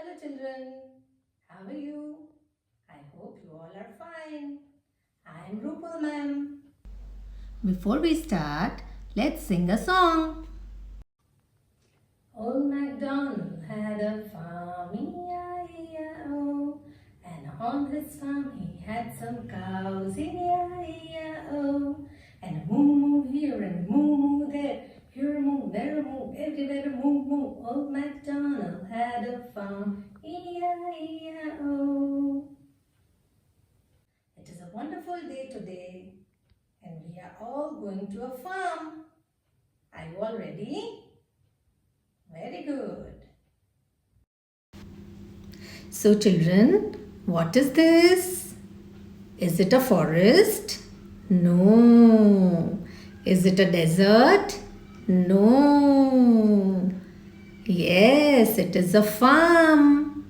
Hello children, how are you? I hope you all are fine. I am Rupal ma'am. Before we start, let's sing a song. Old MacDonald had a farm, E-I-E-I-O. And on his farm he had some cows, E-I-E-I-O. And a moo-moo here and a moo-moo there. Here a moo, there a moo, everywhere a moo-moo. Old MacDonald had a farm, E-I-E-I-O. It is a wonderful day today and we are all going to a farm. Are you all ready? Very good. So children, what is this? Is it a forest? No. Is it a desert? No. Yes, it is a farm.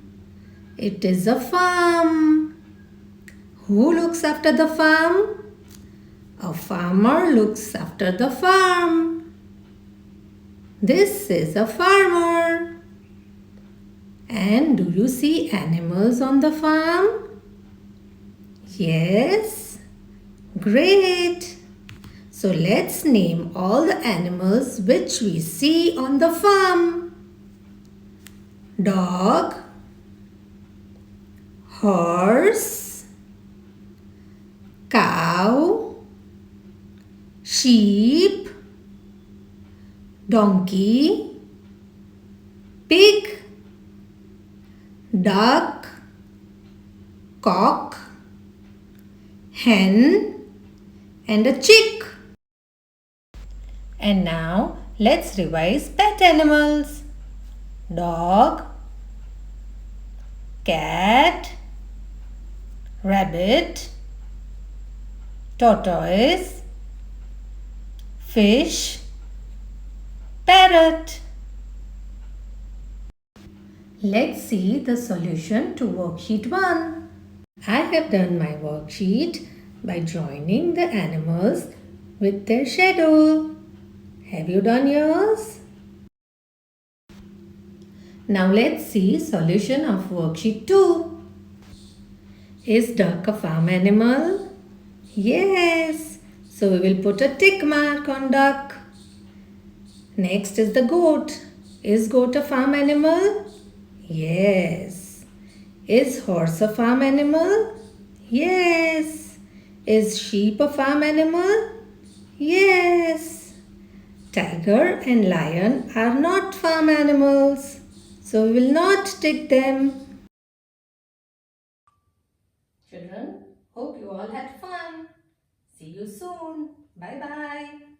It is a farm. Who looks after the farm? A farmer looks after the farm. This is a farmer. And do you see animals on the farm? Yes. Great. So let's name all the animals which we see on the farm. Dog, horse, cow, sheep, donkey, pig, duck, cock, hen, and a chick. And now let's revise pet animals. Dog, cat, rabbit, tortoise, fish, parrot. Let's see the solution to worksheet 1. I have done my worksheet by joining the animals with their shadow. Have you done yours? Now let's see solution of worksheet 2. Is duck a farm animal? Yes. So we will put a tick mark on duck. Next is the goat. Is goat a farm animal? Yes. Is horse a farm animal? Yes. Is sheep a farm animal? Yes. Tiger and lion are not farm animals, so we will not tick them. Children, hope you all had fun. See you soon. Bye-bye.